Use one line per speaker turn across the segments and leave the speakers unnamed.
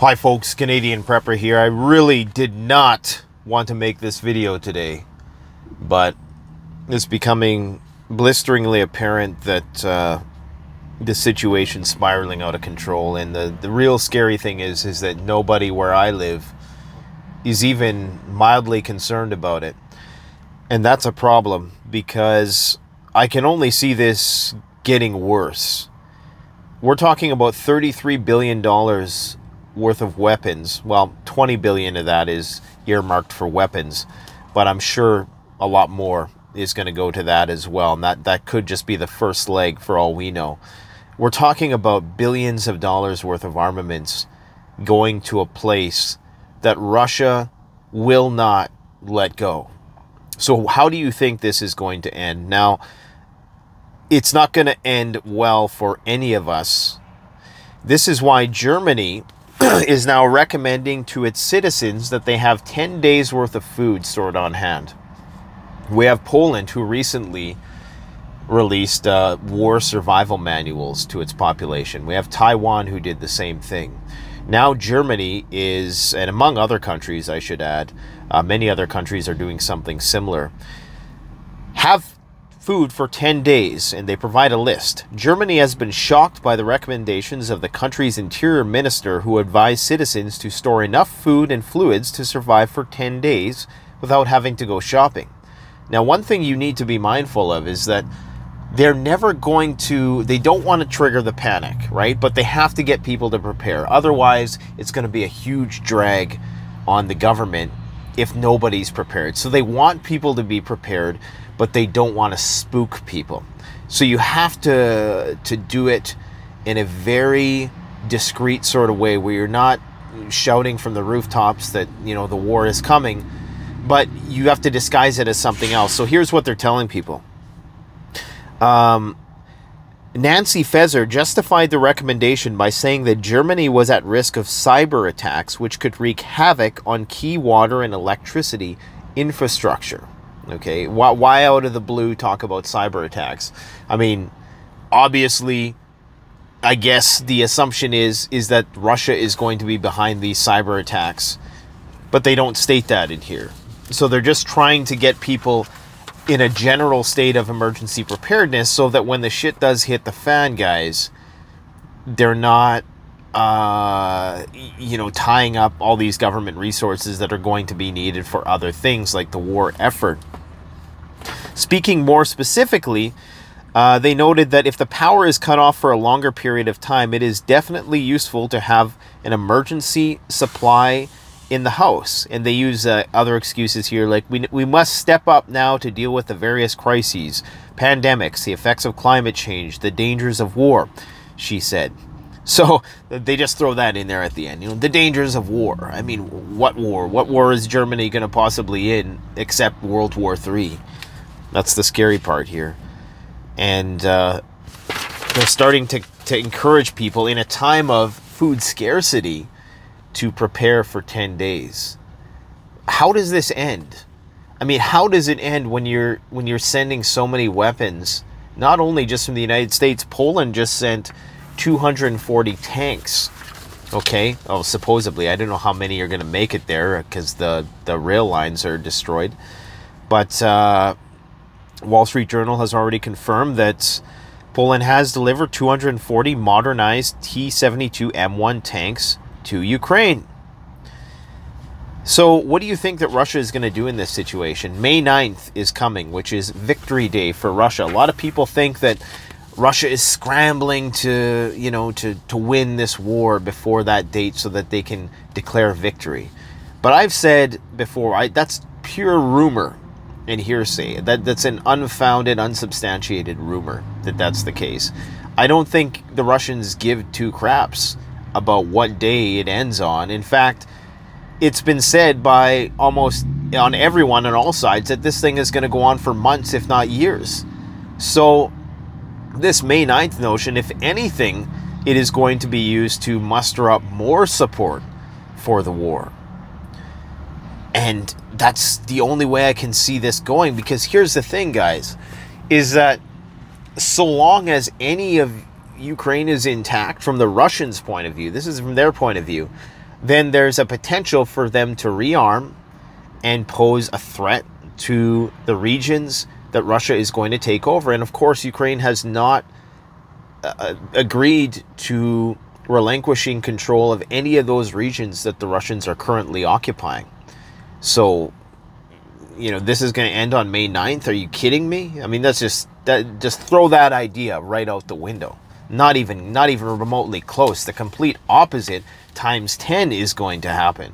Hi folks, Canadian Prepper here. I really did not want to make this video today, but it's becoming blisteringly apparent that the situation's spiraling out of control, and the real scary thing is that nobody where I live is even mildly concerned about it. And that's a problem, because I can only see this getting worse. We're talking about $33 billion worth of weapons. Well, 20 billion of that is earmarked for weapons, but I'm sure a lot more is going to go to that as well, and that could just be the first leg for all we know. We're talking about billions of dollars worth of armaments going to a place that Russia will not let go. So how do you think this is going to end? Now, it's not going to end well for any of us. This is why Germany is now recommending to its citizens that they have 10 days worth of food stored on hand. We have Poland, who recently released war survival manuals to its population. We have Taiwan, who did the same thing. Now Germany is, and among other countries I should add, many other countries are doing something similar, have food for 10 days, and they provide a list. Germany has been shocked by the recommendations of the country's interior minister, who advised citizens to store enough food and fluids to survive for 10 days without having to go shopping. Now, one thing you need to be mindful of is that they're never going to, they don't want to trigger the panic, right? But they have to get people to prepare. Otherwise, it's going to be a huge drag on the government if nobody's prepared. So they want people to be prepared, but they don't want to spook people. So you have to do it in a very discreet sort of way, where you're not shouting from the rooftops that, you know, the war is coming, but you have to disguise it as something else. So here's what they're telling people. Nancy Faeser justified the recommendation by saying that Germany was at risk of cyber attacks, which could wreak havoc on key water and electricity infrastructure. Okay, why out of the blue talk about cyber attacks? I mean, obviously, I guess the assumption is that Russia is going to be behind these cyber attacks, but they don't state that in here. So they're just trying to get people in a general state of emergency preparedness, so that when the shit does hit the fan, guys, they're not you know, tying up all these government resources that are going to be needed for other things like the war effort. Speaking more specifically, they noted that if the power is cut off for a longer period of time, it is definitely useful to have an emergency supply in the house. And they use other excuses here, like we must step up now to deal with the various crises, pandemics, the effects of climate change, the dangers of war, she said. So they just throw that in there at the end. You know, the dangers of war. I mean, what war? What war is Germany going to possibly in except World War III? That's the scary part here. And they're starting to encourage people in a time of food scarcity to prepare for 10 days. How does this end? I mean, how does it end when you're sending so many weapons, not only just from the United States? Poland just sent 240 tanks. Okay, oh, supposedly. I don't know how many are going to make it there, because the rail lines are destroyed. But Wall Street Journal has already confirmed that Poland has delivered 240 modernized T-72 M1 tanks to Ukraine. So what do you think that Russia is going to do in this situation? May 9th is coming, which is Victory Day for Russia. A lot of people think that Russia is scrambling to, you know, to win this war before that date so that they can declare victory. But I've said before, that's pure rumor and hearsay. That's an unfounded, unsubstantiated rumor that that's the case. I don't think the Russians give two craps about what day it ends on. In fact, it's been said by almost on everyone on all sides that this thing is going to go on for months, if not years. So this May 9th notion, if anything, it is going to be used to muster up more support for the war. And that's the only way I can see this going, because here's the thing, guys, is that so long as any of Ukraine is intact from the Russians' point of view, this is from their point of view, then there's a potential for them to rearm and pose a threat to the regions that Russia is going to take over. And of course, Ukraine has not agreed to relinquishing control of any of those regions that the Russians are currently occupying. So, you know, this is going to end on May 9th. Are you kidding me? I mean, just throw that idea right out the window. Not even remotely close. The complete opposite times 10 is going to happen.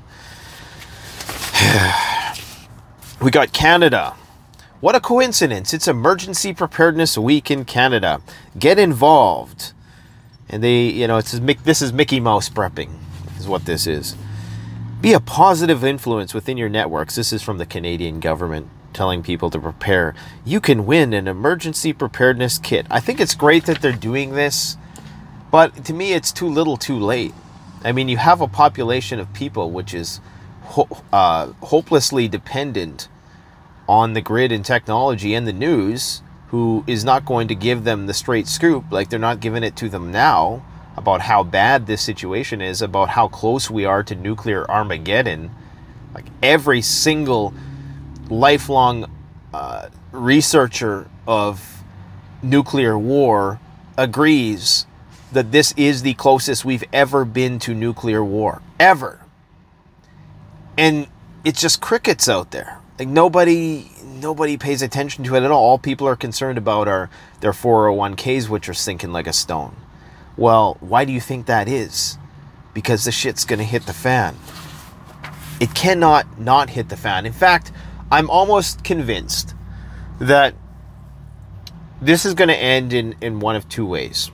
We got Canada. What a coincidence. It's Emergency Preparedness Week in Canada. Get involved. And they, you know, this is Mickey Mouse prepping, is what this is. Be a positive influence within your networks. This is from the Canadian government telling people to prepare. You can win an emergency preparedness kit. I think it's great that they're doing this, but to me, it's too little too late. I mean, you have a population of people which is hopelessly dependent on the grid and technology and the news, who is not going to give them the straight scoop, like they're not giving it to them now, about how bad this situation is, about how close we are to nuclear Armageddon. Like every single lifelong researcher of nuclear war agrees that this is the closest we've ever been to nuclear war. Ever. And it's just crickets out there. Like nobody pays attention to it at all. All people are concerned about are their 401ks, which are sinking like a stone. Well, why do you think that is? Because the shit's going to hit the fan. It cannot not hit the fan. In fact, I'm almost convinced that this is going to end in one of two ways.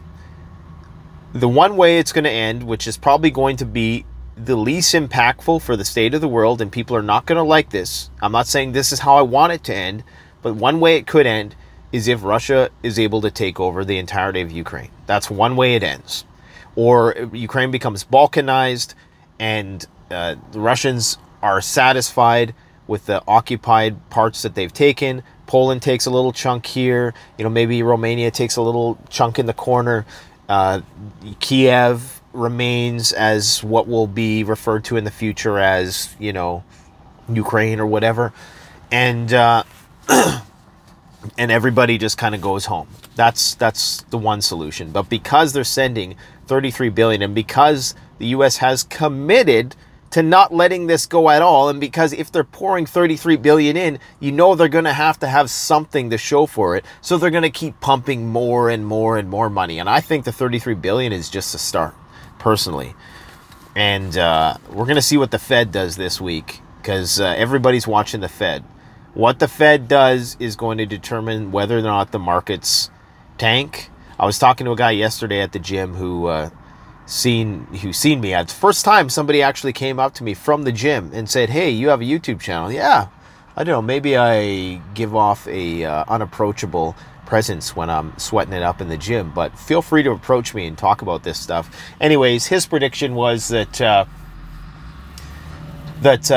The one way it's going to end, which is probably going to be the least impactful for the state of the world, and people are not going to like this. I'm not saying this is how I want it to end, but one way it could end is if Russia is able to take over the entirety of Ukraine. That's one way it ends. Or Ukraine becomes balkanized and the Russians are satisfied with the occupied parts that they've taken. Poland takes a little chunk here. You know, maybe Romania takes a little chunk in the corner. Kiev remains as what will be referred to in the future as, you know, Ukraine or whatever. And and everybody just kind of goes home. That's the one solution. But because they're sending $33 billion, and because the U.S. has committed to not letting this go at all, and because if they're pouring $33 billion in, you know they're going to have something to show for it. So they're going to keep pumping more and more and more money. And I think the $33 billion is just a start, personally. And we're going to see what the Fed does this week, because everybody's watching the Fed. What the Fed does is going to determine whether or not the markets tank. I was talking to a guy yesterday at the gym who seen me. It's the first time somebody actually came up to me from the gym and said, "Hey, you have a YouTube channel?" Yeah, I don't know. Maybe I give off a unapproachable presence when I'm sweating it up in the gym, but feel free to approach me and talk about this stuff. Anyways, his prediction was that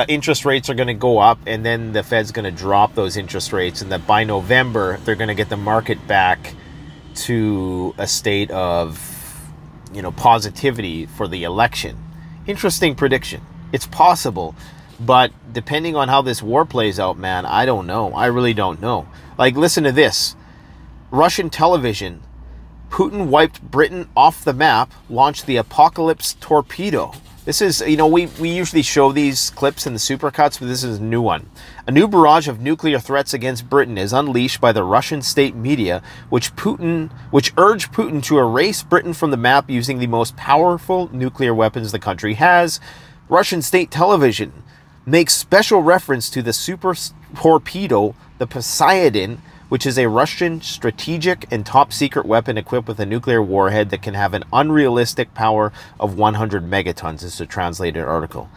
interest rates are going to go up, and then the Fed's going to drop those interest rates, and that by November they're going to get the market back to a state of, you know, positivity for the election. Interesting prediction. It's possible, but depending on how this war plays out, man, I don't know. I really don't know. Like, listen to this. Russian television. Putin wiped Britain off the map, launched the Apocalypse torpedo. This is, you know, we usually show these clips in the supercuts, but this is a new one. A new barrage of nuclear threats against Britain is unleashed by the Russian state media, which urged Putin to erase Britain from the map using the most powerful nuclear weapons the country has. Russian state television makes special reference to the super torpedo, the Poseidon, which is a Russian strategic and top-secret weapon equipped with a nuclear warhead that can have an unrealistic power of 100 megatons. This is a translated article.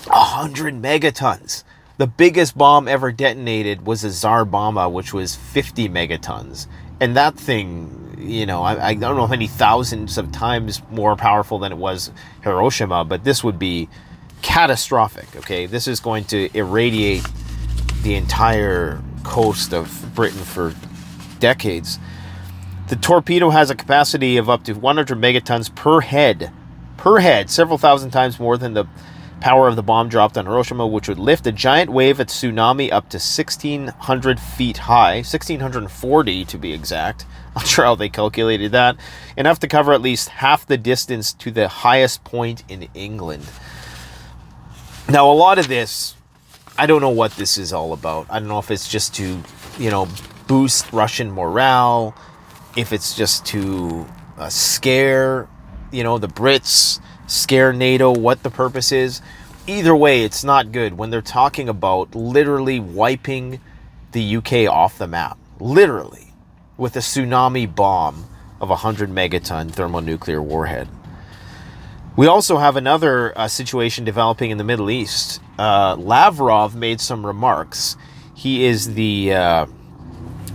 100 megatons! The biggest bomb ever detonated was a Tsar Bomba, which was 50 megatons. And that thing, you know, I don't know how many thousands of times more powerful than it was Hiroshima, but this would be catastrophic, okay? This is going to irradiate the entire coast of Britain for decades. The torpedo has a capacity of up to 100 megatons per head, per head, several thousand times more than the power of the bomb dropped on Hiroshima, which would lift a giant wave at tsunami up to 1,600 feet high, 1,640 to be exact. Not sure how they calculated that. Enough to cover at least half the distance to the highest point in England. Now, a lot of this, I don't know what this is all about. I don't know if it's just to, you know, boost Russian morale, if it's just to scare, you know, the Brits, scare NATO, what the purpose is. Either way, it's not good when they're talking about literally wiping the UK off the map. Literally. With a tsunami bomb of 100 megaton thermonuclear warhead. We also have another situation developing in the Middle East. Lavrov made some remarks. He is the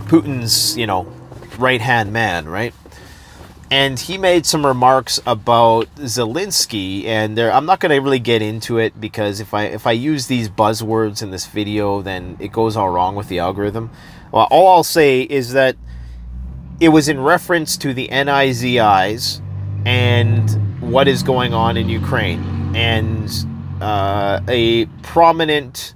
Putin's, you know, right-hand man, right? And he made some remarks about Zelensky, and I'm not going to really get into it because if I use these buzzwords in this video, then it goes all wrong with the algorithm. Well, all I'll say is that it was in reference to the NIZIs and what is going on in Ukraine, and a prominent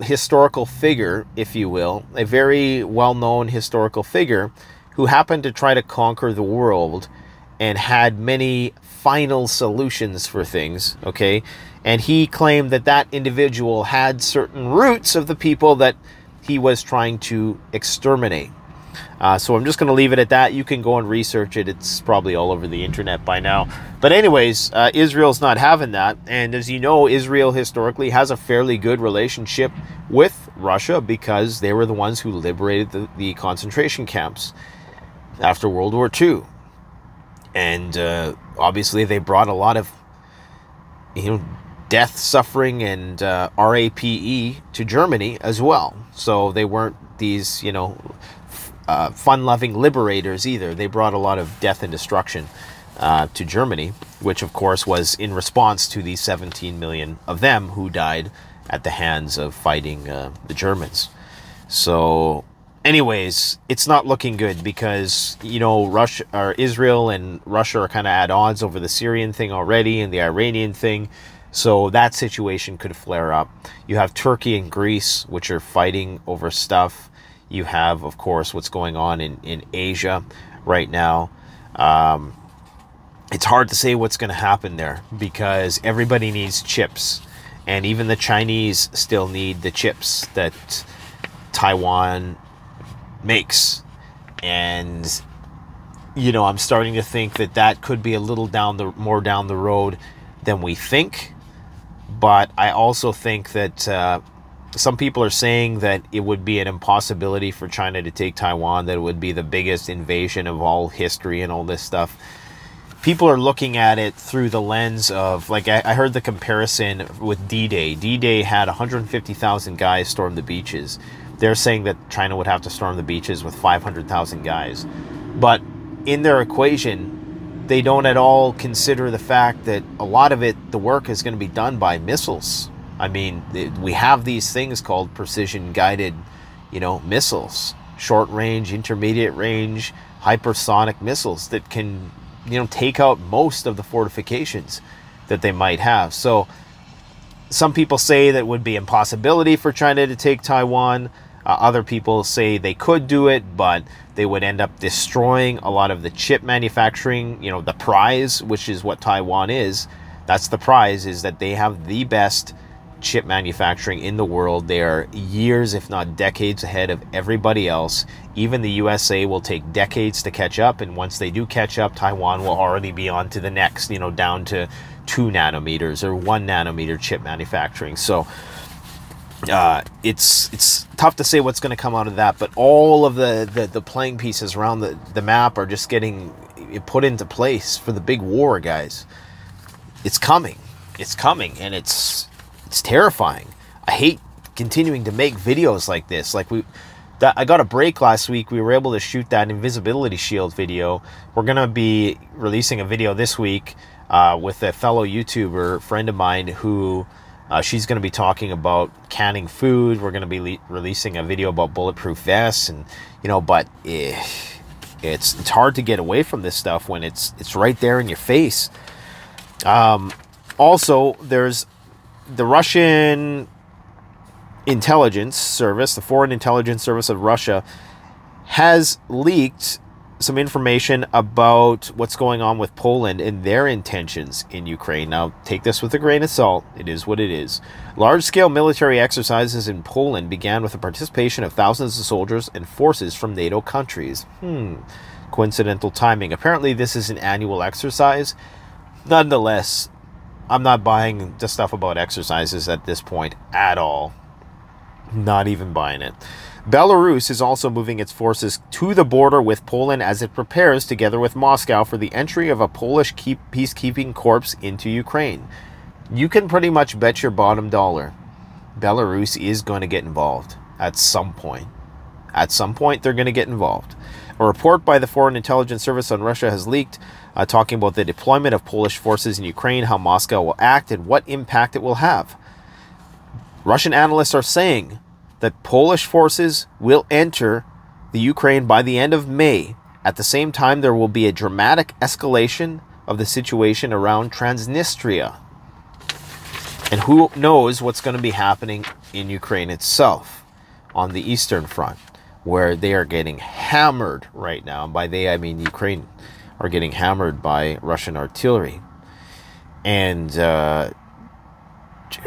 historical figure, if you will, a very well-known historical figure who happened to try to conquer the world and had many final solutions for things, okay? And he claimed that that individual had certain roots of the people that he was trying to exterminate. So I'm just going to leave it at that. You can go and research it. It's probably all over the internet by now. But anyways, Israel's not having that. And as you know, Israel historically has a fairly good relationship with Russia because they were the ones who liberated the concentration camps after World War II. And obviously they brought a lot of, you know, death, suffering, and RAPE to Germany as well. So they weren't these, you know, fun-loving liberators either. They brought a lot of death and destruction to Germany, which of course was in response to the 17 million of them who died at the hands of fighting the Germans. So anyways, it's not looking good because, you know, Russia or Israel and Russia are kind of at odds over the Syrian thing already and the Iranian thing. So that situation could flare up. You have Turkey and Greece, which are fighting over stuff. You have, of course, what's going on in Asia right now. It's hard to say what's going to happen there because everybody needs chips. And even the Chinese still need the chips that Taiwan makes. And, you know, I'm starting to think that that could be a little more down the road than we think. But I also think that some people are saying that it would be an impossibility for China to take Taiwan, that it would be the biggest invasion of all history and all this stuff. People are looking at it through the lens of, like, I heard the comparison with D-Day. D-Day had 150,000 guys storm the beaches. They're saying that China would have to storm the beaches with 500,000 guys. But in their equation, they don't at all consider the fact that a lot of it, the work is going to be done by missiles. I mean, we have these things called precision-guided, you know, missiles. Short-range, intermediate-range, hypersonic missiles that can, you know, take out most of the fortifications that they might have. So some people say that it would be an impossibility for China to take Taiwan. Other people say they could do it, but they would end up destroying a lot of the chip manufacturing, you know, the prize, which is what Taiwan is. That's the prize, is that they have the best chip manufacturing in the world. They are years, if not decades, ahead of everybody else. Even the USA will take decades to catch up, and once they do catch up, Taiwan will already be on to the next, you know, down to 2 nanometers or 1 nanometer chip manufacturing. So it's tough to say what's going to come out of that, but all of the playing pieces around the map are just getting put into place for the big war, guys. It's coming. It's coming, and it's terrifying. I hate continuing to make videos like this. Like I got a break last week. We were able to shoot that invisibility shield video. We're going to be releasing a video this week with a fellow YouTuber friend of mine who she's going to be talking about canning food. We're going to be releasing a video about bulletproof vests, and, you know, but it's hard to get away from this stuff when it's right there in your face. Also, there's the Russian intelligence service, the Foreign Intelligence Service of Russia, has leaked some information about what's going on with Poland and their intentions in Ukraine. Now, take this with a grain of salt. It is what it is. Large-scale military exercises in Poland began with the participation of thousands of soldiers and forces from NATO countries. Coincidental timing. Apparently, this is an annual exercise. Nonetheless, I'm not buying the stuff about exercises at this point at all. Not even buying it. Belarus is also moving its forces to the border with Poland as it prepares, together with Moscow, for the entry of a Polish peacekeeping corps into Ukraine. You can pretty much bet your bottom dollar Belarus is going to get involved at some point. At some point, they're going to get involved. A report by the Foreign Intelligence Service on Russia has leaked, talking about the deployment of Polish forces in Ukraine, how Moscow will act, and what impact it will have. Russian analysts are saying that Polish forces will enter the Ukraine by the end of May. At the same time, there will be a dramatic escalation of the situation around Transnistria. And who knows what's going to be happening in Ukraine itself on the Eastern Front, where they are getting hammered right now. And by they, I mean Ukraine are getting hammered by Russian artillery. And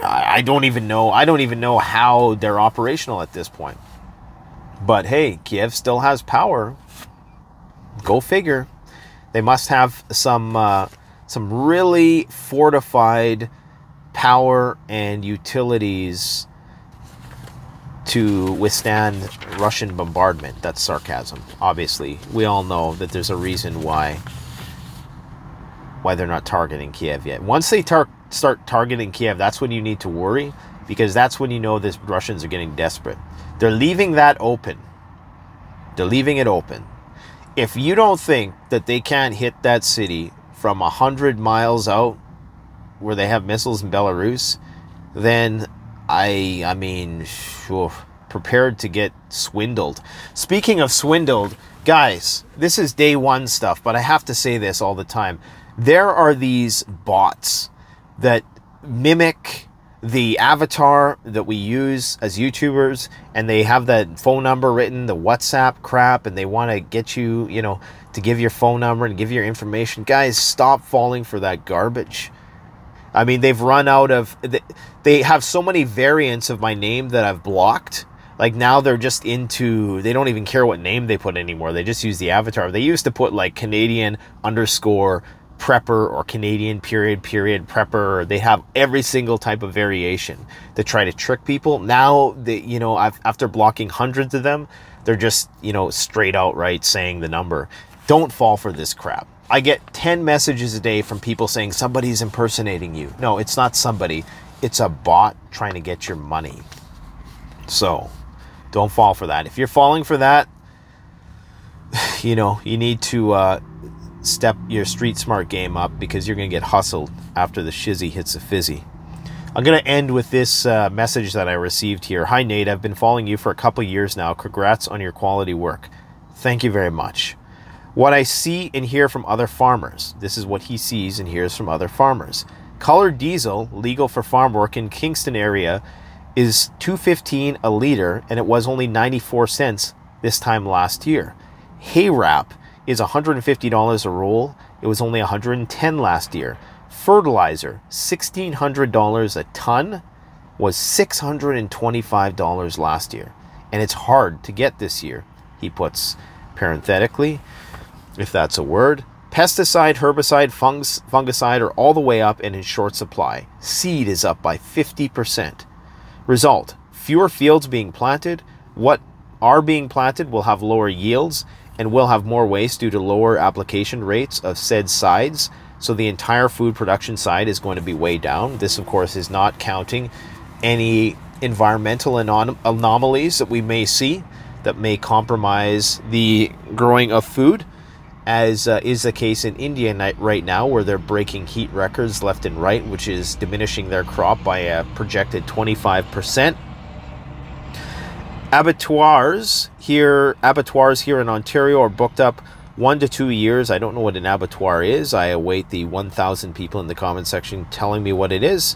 I don't even know how they're operational at this point. But hey, Kiev still has power. Go figure. They must have some really fortified power and utilities to withstand Russian bombardment. That's sarcasm. Obviously, we all know that there's a reason why they're not targeting Kiev yet. Once they start targeting Kiev, that's when you need to worry, because that's when you know the Russians are getting desperate. They're leaving that open. They're leaving it open. If you don't think that they can't hit that city from 100 miles out where they have missiles in Belarus, then I mean, prepared to get swindled. Speaking of swindled, guys, this is day one stuff, but I have to say this all the time. There are these bots that mimic the avatar that we use as YouTubers, and they have that phone number written, the WhatsApp crap, and they want to get you, to give your phone number and give your information. Guys, stop falling for that garbage. I mean, they've run out of... They have so many variants of my name that I've blocked. Like, now they're just into... They don't even care what name they put anymore. They just use the avatar. They used to put, like, Canadian _... prepper or Canadian period prepper. They have every single type of variation to try to trick people. Now, they, after blocking hundreds of them, they're just, straight outright saying the number. Don't fall for this crap. I get 10 messages a day from people saying somebody's impersonating you. No, it's not somebody. It's a bot trying to get your money. So, don't fall for that. If you're falling for that, you need to step your street smart game up, because you're going to get hustled after the shizzy hits the fizzy. I'm going to end with this message that I received here. Hi, Nate. I've been following you for a couple years now. Congrats on your quality work. Thank you very much. What I see and hear from other farmers. This is what he sees and hears from other farmers. Colored diesel, legal for farm work in Kingston area, is $2.15 a liter, and it was only 94 cents this time last year. Hay wrap is $150 a roll. It was only $110 last year. Fertilizer, $1,600 a ton, was $625 last year. And it's hard to get this year, he puts parenthetically, if that's a word. Pesticide, herbicide, fungicide are all the way up and in short supply. Seed is up by 50%. Result, fewer fields being planted. What are being planted will have lower yields and will have more waste due to lower application rates of said sides. So the entire food production side is going to be way down. This, of course, is not counting any environmental anomalies that we may see that may compromise the growing of food, as is the case in India right now, where they're breaking heat records left and right, which is diminishing their crop by a projected 25%. Abattoirs here in Ontario are booked up 1 to 2 years. I don't know what an abattoir is. I await the 1,000 people in the comment section telling me what it is.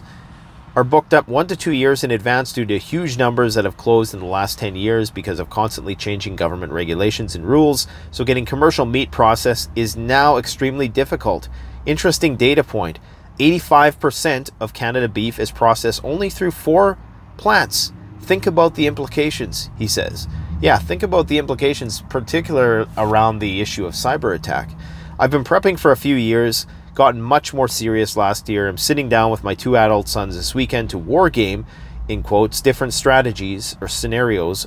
Are booked up 1 to 2 years in advance due to huge numbers that have closed in the last 10 years because of constantly changing government regulations and rules. So getting commercial meat processed is now extremely difficult. Interesting data point. 85% of Canada beef is processed only through 4 plants. Think about the implications, he says. Yeah, think about the implications, particularly around the issue of cyber attack. I've been prepping for a few years, gotten much more serious last year. I'm sitting down with my 2 adult sons this weekend to war game, in quotes, different strategies or scenarios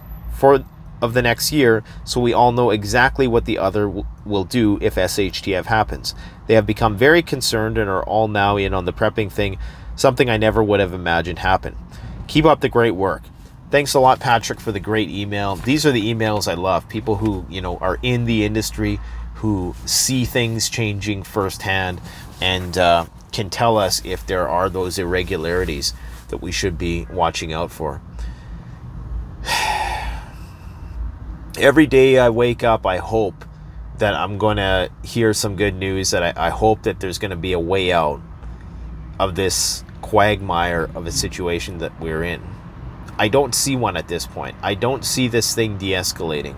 of the next year, so we all know exactly what the other will do if SHTF happens. They have become very concerned and are all now in on the prepping thing, something I never would have imagined happen. Keep up the great work. Thanks a lot, Patrick, for the great email. These are the emails I love. People who, you know, are in the industry, who see things changing firsthand, and can tell us if there are those irregularities that we should be watching out for. Every day I wake up, I hope that I'm going to hear some good news, that I hope that there's going to be a way out of this quagmire of a situation that we're in. I don't see one at this point. I don't see this thing de-escalating.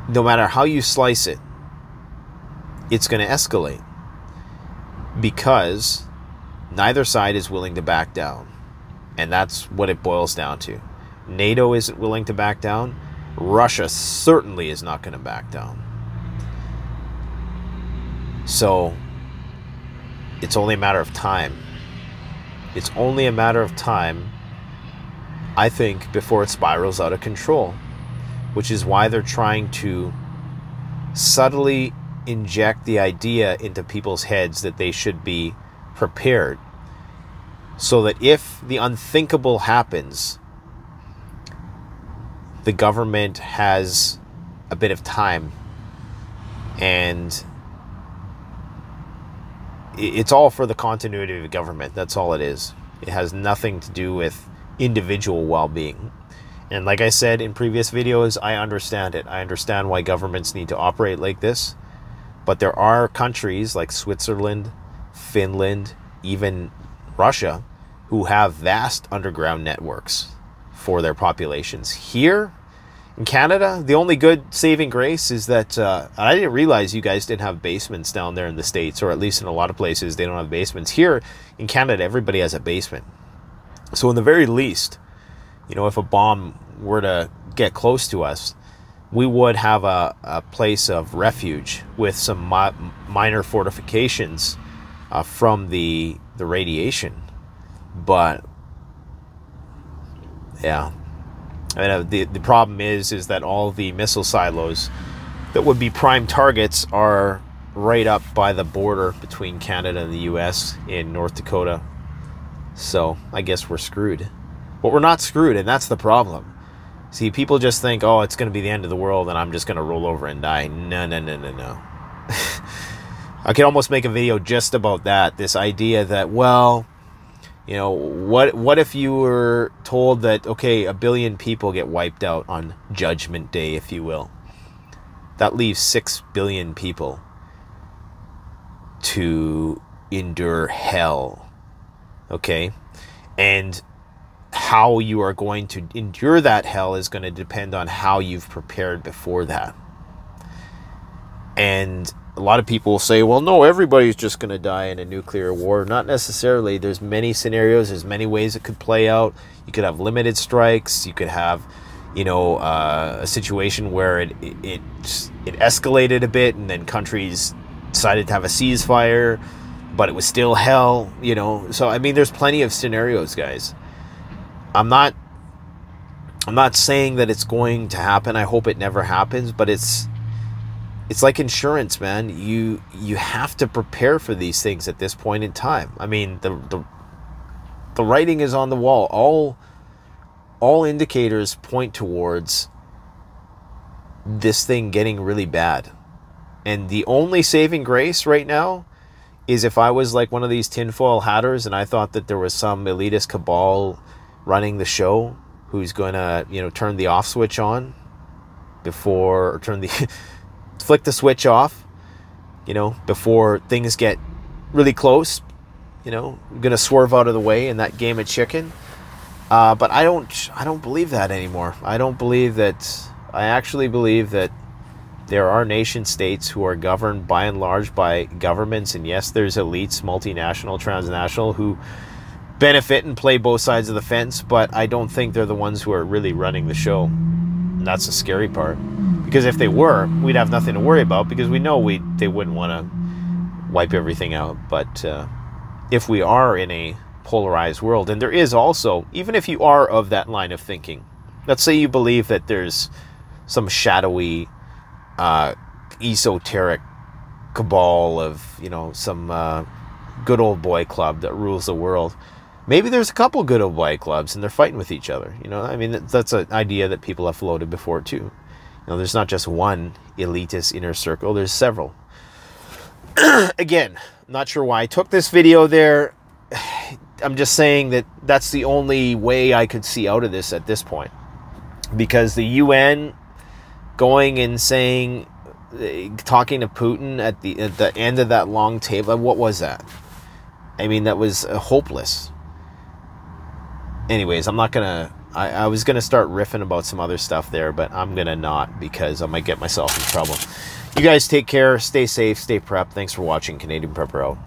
No matter how you slice it, it's going to escalate because neither side is willing to back down. And that's what it boils down to. NATO isn't willing to back down. Russia certainly is not going to back down. So it's only a matter of time. It's only a matter of time, I think, before it spirals out of control, which is why they're trying to subtly inject the idea into people's heads that they should be prepared, so that if the unthinkable happens, the government has a bit of time. And it's all for the continuity of the government. That's all it is. It has nothing to do with individual well-being. And like I said in previous videos, I understand it. I understand why governments need to operate like this. But there are countries like Switzerland, Finland, even Russia, who have vast underground networks for their populations. Here in Canada, the only good saving grace is that I didn't realize you guys didn't have basements down there in the States, or at least in a lot of places they don't have basements. Here in Canada, everybody has a basement. So in the very least, you know, if a bomb were to get close to us, we would have a place of refuge with some minor fortifications from the radiation. But yeah, I mean, the problem is that all the missile silos that would be prime targets are right up by the border between Canada and the US in North Dakota. So I guess we're screwed. But we're not screwed, and that's the problem. See, people just think, oh, it's going to be the end of the world and I'm just going to roll over and die. No, no, no, no, no. I could almost make a video just about that. This idea that, well, you know, what if you were told that, okay, 1 billion people get wiped out on Judgment Day, if you will. That leaves 6 billion people to endure hell. Okay? And how you are going to endure that hell is going to depend on how you've prepared before that. And a lot of people will say, well, no, everybody's just going to die in a nuclear war. Not necessarily. There's many scenarios. There's many ways it could play out. You could have limited strikes. You could have, you know, a situation where it escalated a bit and then countries decided to have a ceasefire, but it was still hell, you know. So, I mean, there's plenty of scenarios, guys. I'm not saying that it's going to happen. I hope it never happens, but it's like insurance, man. You have to prepare for these things at this point in time. I mean, the writing is on the wall. All indicators point towards this thing getting really bad. And the only saving grace right now is if I was like one of these tinfoil hatters and I thought that there was some elitist cabal running the show who's going to, you know, turn the off switch on before, or flick the switch off, you know, before things get really close. You know, I'm gonna swerve out of the way in that game of chicken. But I don't believe that anymore. I actually believe that there are nation states who are governed by and large by governments, and yes, there's elites, multinational, transnational, who benefit and play both sides of the fence, but I don't think they're the ones who are really running the show. And that's the scary part. Because if they were, we'd have nothing to worry about, because we know they wouldn't want to wipe everything out. But if we are in a polarized world, and there is also, even if you are of that line of thinking, let's say you believe that there's some shadowy esoteric cabal of, you know, some good old boy club that rules the world. Maybe there's a couple good old boy clubs and they're fighting with each other. You know, I mean, that's an idea that people have floated before too. You know, there's not just one elitist inner circle, there's several. Again, I'm not sure why I took this video there. I'm just saying that that's the only way I could see out of this at this point. Because the UN going and saying, talking to Putin at the end of that long table, what was that? I mean, that was hopeless. Anyways, I'm not gonna, I was gonna start riffing about some other stuff there, but I'm gonna not, because I might get myself in trouble. You guys take care, stay safe, stay prepped. Thanks for watching. Canadian Prepper out.